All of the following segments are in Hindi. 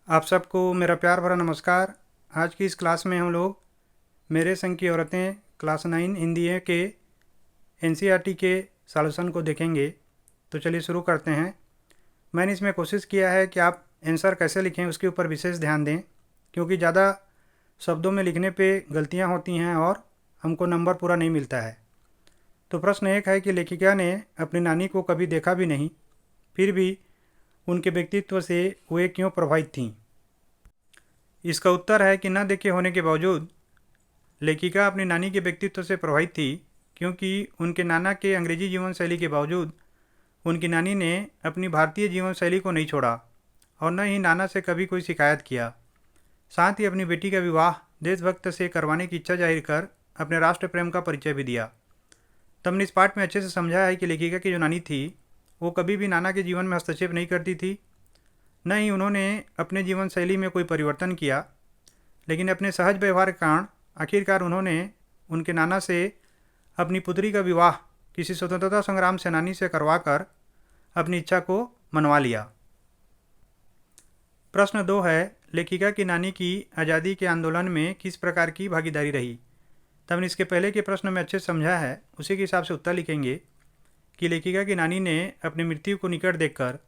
आप सबको मेरा प्यार भरा नमस्कार। आज की इस क्लास में हम लोग मेरे संग की औरतें क्लास 9 हिंदी है के एनसीईआरटी के सॉल्यूशन को देखेंगे। तो चलिए शुरू करते हैं। मैंने इसमें कोशिश किया है कि आप आंसर कैसे लिखें उसके ऊपर विशेष ध्यान दें, क्योंकि ज़्यादा शब्दों में लिखने पे गलतियां होती हैं और हमको नंबर पूरा नहीं मिलता है। तो प्रश्न एक है कि लेखिका ने अपनी नानी को कभी देखा भी नहीं, फिर भी उनके व्यक्तित्व से वे क्यों प्रभावित थीं। इसका उत्तर है कि न देखे होने के बावजूद लेखिका अपनी नानी के व्यक्तित्व से प्रभावित थी, क्योंकि उनके नाना के अंग्रेजी जीवन शैली के बावजूद उनकी नानी ने अपनी भारतीय जीवन शैली को नहीं छोड़ा और न ही नाना से कभी कोई शिकायत किया। साथ ही अपनी बेटी का विवाह देशभक्त से करवाने की इच्छा जाहिर कर अपने राष्ट्र प्रेम का परिचय भी दिया। तो हमने इस पाठ में अच्छे से समझा है कि लेखिका की जो नानी थी वो कभी भी नाना के जीवन में हस्तक्षेप नहीं करती थी, न ही उन्होंने अपने जीवन शैली में कोई परिवर्तन किया, लेकिन अपने सहज व्यवहार के कारण आखिरकार उन्होंने उनके नाना से अपनी पुत्री का विवाह किसी स्वतंत्रता संग्राम सेनानी से करवाकर अपनी इच्छा को मनवा लिया। प्रश्न 2 है, लेखिका की नानी की आज़ादी के आंदोलन में किस प्रकार की भागीदारी रही। तब हमने इसके पहले के प्रश्न में अच्छे से समझा है, उसी के हिसाब से उत्तर लिखेंगे कि लेखिका की नानी ने अपनी मृत्यु को निकट देखकर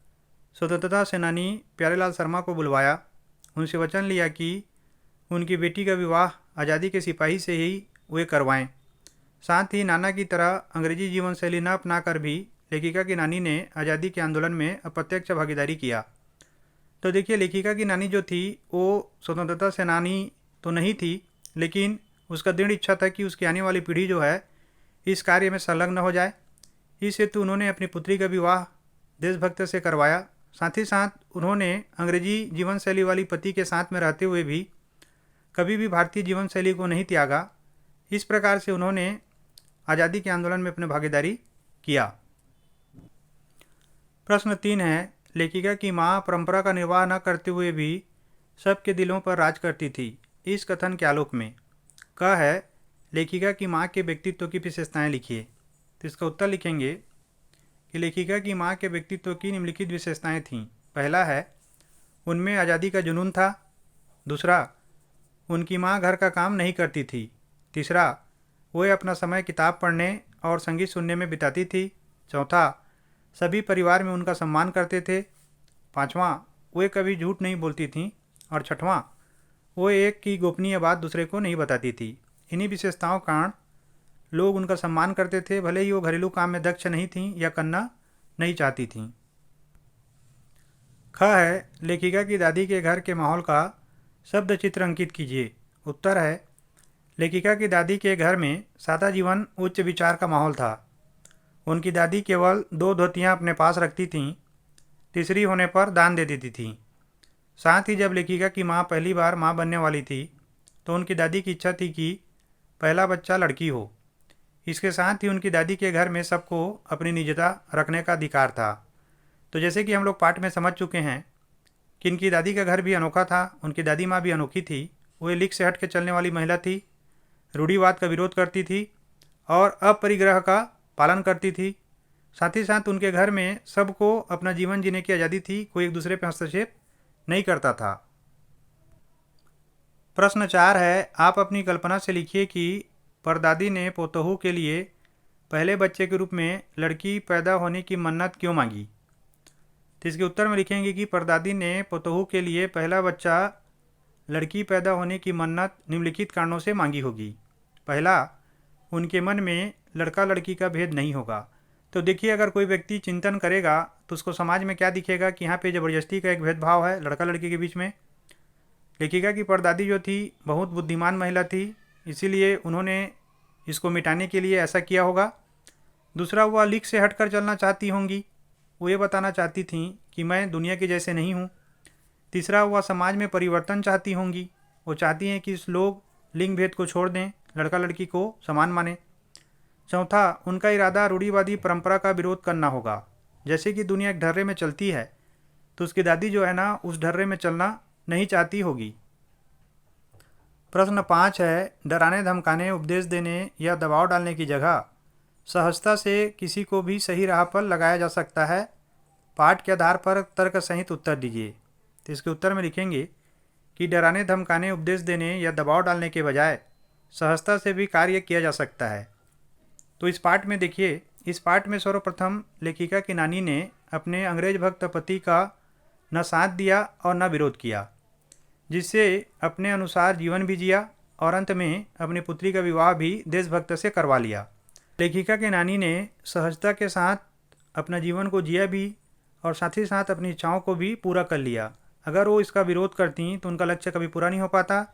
स्वतंत्रता सेनानी प्यारेलाल शर्मा को बुलवाया, उनसे वचन लिया कि उनकी बेटी का विवाह आज़ादी के सिपाही से ही वे करवाएं। साथ ही नाना की तरह अंग्रेजी जीवन शैली न अपना कर भी लेखिका की नानी ने आज़ादी के आंदोलन में अप्रत्यक्ष भागीदारी किया। तो देखिए, लेखिका की नानी जो थी वो स्वतंत्रता सेनानी तो नहीं थी, लेकिन उसका दृढ़ इच्छा था कि उसकी आने वाली पीढ़ी जो है इस कार्य में संलग्न हो जाए। इस हेतु उन्होंने अपनी पुत्री का विवाह देशभक्त से करवाया। साथ ही साथ उन्होंने अंग्रेजी जीवन शैली वाली पति के साथ में रहते हुए भी कभी भी भारतीय जीवन शैली को नहीं त्यागा। इस प्रकार से उन्होंने आज़ादी के आंदोलन में अपनी भागीदारी किया। प्रश्न 3 है, लेखिका की माँ परंपरा का निर्वाह न करते हुए भी सबके दिलों पर राज करती थी, इस कथन के आलोक में। क है, लेखिका की माँ के व्यक्तित्व की विशेषताएं लिखिए। तो इसका उत्तर लिखेंगे कि लेखिका की माँ के व्यक्तित्व की निम्नलिखित विशेषताएं थीं। पहला है, उनमें आज़ादी का जुनून था। दूसरा, उनकी माँ घर का काम नहीं करती थी। तीसरा, वे अपना समय किताब पढ़ने और संगीत सुनने में बिताती थी। चौथा, सभी परिवार में उनका सम्मान करते थे। पांचवा, वे कभी झूठ नहीं बोलती थीं। और छठवां, वे एक की गोपनीय बात दूसरे को नहीं बताती थी। इन्हीं विशेषताओं के कारण लोग उनका सम्मान करते थे, भले ही वो घरेलू काम में दक्ष नहीं थीं या करना नहीं चाहती थीं। ख है, लेखिका की दादी के घर के माहौल का शब्द चित्र अंकित कीजिए। उत्तर है, लेखिका की दादी के घर में सादा जीवन उच्च विचार का माहौल था। उनकी दादी केवल 2 धोतियाँ अपने पास रखती थीं, तीसरी होने पर दान दे देती थीं। साथ ही जब लेखिका की माँ पहली बार माँ बनने वाली थी तो उनकी दादी की इच्छा थी कि पहला बच्चा लड़की हो। इसके साथ ही उनकी दादी के घर में सबको अपनी निजता रखने का अधिकार था। तो जैसे कि हम लोग पाठ में समझ चुके हैं कि इनकी दादी का घर भी अनोखा था, उनकी दादी माँ भी अनोखी थी। वो लीक से हट के चलने वाली महिला थी, रूढ़िवाद का विरोध करती थी और अपरिग्रह का पालन करती थी। साथ ही साथ उनके घर में सबको अपना जीवन जीने की आज़ादी थी, कोई एक दूसरे पर हस्तक्षेप नहीं करता था। प्रश्न 4 है, आप अपनी कल्पना से लिखिए कि परदादी ने पोतोहू के लिए पहले बच्चे के रूप में लड़की पैदा होने की मन्नत क्यों मांगी। तो इसके उत्तर में लिखेंगे कि परदादी ने पोतोहू के लिए पहला बच्चा लड़की पैदा होने की मन्नत निम्नलिखित कारणों से मांगी होगी। पहला, उनके मन में लड़का लड़की का भेद नहीं होगा। तो देखिए, अगर कोई व्यक्ति चिंतन करेगा तो उसको समाज में क्या दिखेगा कि यहाँ पे ज़बरदस्ती का एक भेदभाव है लड़का लड़की के बीच में। लेखिका की परदादी जो थी बहुत बुद्धिमान महिला थी, इसीलिए उन्होंने इसको मिटाने के लिए ऐसा किया होगा। दूसरा, वह लीक से हटकर चलना चाहती होंगी, वो ये बताना चाहती थीं कि मैं दुनिया के जैसे नहीं हूँ। तीसरा, वह समाज में परिवर्तन चाहती होंगी, वो चाहती हैं कि लोग लिंग भेद को छोड़ दें, लड़का लड़की को समान माने। चौथा, उनका इरादा रूढ़िवादी परंपरा का विरोध करना होगा। जैसे कि दुनिया एक ढर्रे में चलती है तो उसकी दादी जो है ना उस ढर्रे में चलना नहीं चाहती होगी। प्रश्न 5 है, डराने धमकाने उपदेश देने या दबाव डालने की जगह सहजता से किसी को भी सही राह पर लगाया जा सकता है। पाठ के आधार पर तर्क सहित उत्तर दीजिए। तो इसके उत्तर में लिखेंगे कि डराने धमकाने उपदेश देने या दबाव डालने के बजाय सहजता से भी कार्य किया जा सकता है। तो इस पाठ में देखिए, इस पाठ में सर्वप्रथम लेखिका की नानी ने अपने अंग्रेज भक्त पति का न साथ दिया और न विरोध किया, जिससे अपने अनुसार जीवन भी जिया और अंत में अपनी पुत्री का विवाह भी देशभक्त से करवा लिया। लेखिका के नानी ने सहजता के साथ अपना जीवन को जिया भी और साथ ही साथ अपनी इच्छाओं को भी पूरा कर लिया। अगर वो इसका विरोध करती तो उनका लक्ष्य कभी पूरा नहीं हो पाता।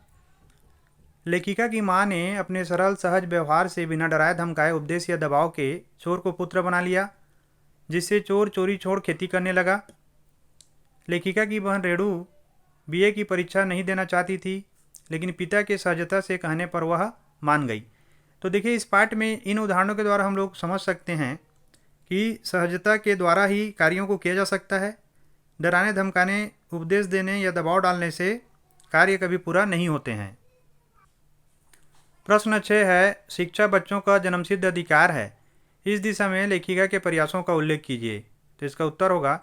लेखिका की माँ ने अपने सरल सहज व्यवहार से बिना डराए धमकाए उपदेश या दबाव के चोर को पुत्र बना लिया, जिससे चोर चोरी छोड़ खेती करने लगा। लेखिका की बहन रेणु बीए की परीक्षा नहीं देना चाहती थी, लेकिन पिता के सहजता से कहने पर वह मान गई। तो देखिए, इस पाठ में इन उदाहरणों के द्वारा हम लोग समझ सकते हैं कि सहजता के द्वारा ही कार्यों को किया जा सकता है। डराने धमकाने, उपदेश देने या दबाव डालने से कार्य कभी पूरा नहीं होते हैं। प्रश्न 6 है, शिक्षा बच्चों का जन्मसिद्ध अधिकार है। इस दिशा में लेखिका के प्रयासों का उल्लेख कीजिए। तो इसका उत्तर होगा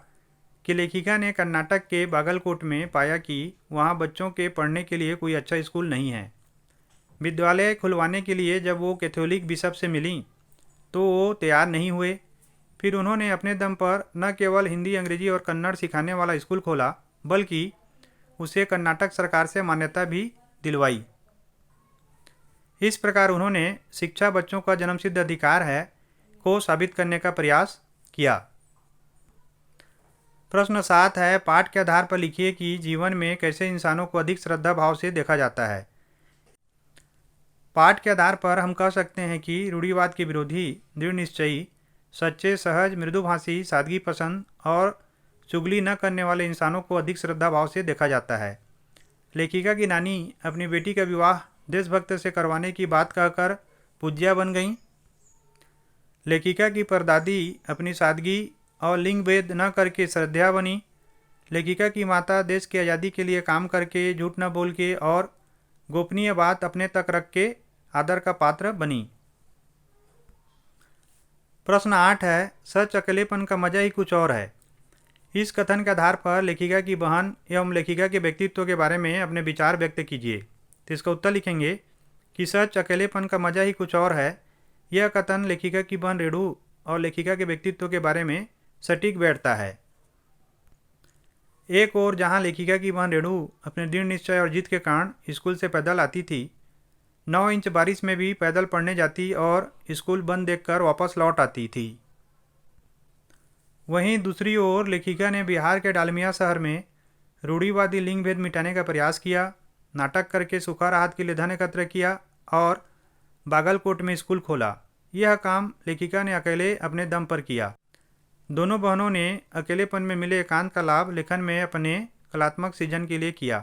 कि लेखिका ने कर्नाटक के बागलकोट में पाया कि वहाँ बच्चों के पढ़ने के लिए कोई अच्छा स्कूल नहीं है। विद्यालय खुलवाने के लिए जब वो कैथोलिक बिशप से मिली तो वो तैयार नहीं हुए। फिर उन्होंने अपने दम पर न केवल हिंदी, अंग्रेजी और कन्नड़ सिखाने वाला स्कूल खोला, बल्कि उसे कर्नाटक सरकार से मान्यता भी दिलवाई। इस प्रकार उन्होंने शिक्षा बच्चों का जन्मसिद्ध अधिकार है को साबित करने का प्रयास किया। प्रश्न 7 है, पाठ के आधार पर लिखिए कि जीवन में कैसे इंसानों को अधिक श्रद्धा भाव से देखा जाता है। पाठ के आधार पर हम कह सकते हैं कि रूढ़िवाद के विरोधी, दृढ़ निश्चयी, सच्चे, सहज, मृदुभाषी, सादगी पसंद और चुगली न करने वाले इंसानों को अधिक श्रद्धा भाव से देखा जाता है। लेखिका की नानी अपनी बेटी का विवाह देशभक्त से करवाने की बात कहकर पूज्या बन गईं। लेखिका की परदादी अपनी सादगी और लिंग भेद न करके श्रद्धा बनी। लेखिका की माता देश की आज़ादी के लिए काम करके, झूठ न बोल के और गोपनीय बात अपने तक रख के आदर का पात्र बनी। प्रश्न 8 है, सच अकेलेपन का मजा ही कुछ और है। इस कथन के आधार पर लेखिका की बहन एवं लेखिका के व्यक्तित्व के बारे में अपने विचार व्यक्त कीजिए। तो इसका उत्तर लिखेंगे कि सच अकेलेपन का मजा ही कुछ और है। यह कथन लेखिका की बहन रेणु और लेखिका के व्यक्तित्व के बारे में सटीक बैठता है। एक और जहां लेखिका की बहन रेणु अपने दृढ़ निश्चय और जिद के कारण स्कूल से पैदल आती थी, 9 इंच बारिश में भी पैदल पढ़ने जाती और स्कूल बंद देखकर वापस लौट आती थी। वहीं दूसरी ओर लेखिका ने बिहार के डालमिया शहर में रूढ़िवादी लिंग भेद मिटाने का प्रयास किया, नाटक करके सूखा राहत के लिए धन एकत्र किया और बागलकोट में स्कूल खोला। यह काम लेखिका ने अकेले अपने दम पर किया। दोनों बहनों ने अकेलेपन में मिले एकांत का लाभ लेखन में अपने कलात्मक सृजन के लिए किया।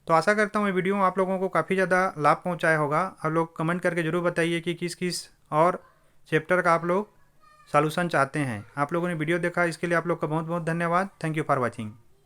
तो आशा करता हूँ ये वीडियो आप लोगों को काफ़ी ज़्यादा लाभ पहुँचाया होगा। आप लोग कमेंट करके ज़रूर बताइए कि किस किस और चैप्टर का आप लोग सॉल्यूशन चाहते हैं। आप लोगों ने वीडियो देखा, इसके लिए आप लोग का बहुत बहुत धन्यवाद। Thank you for watching.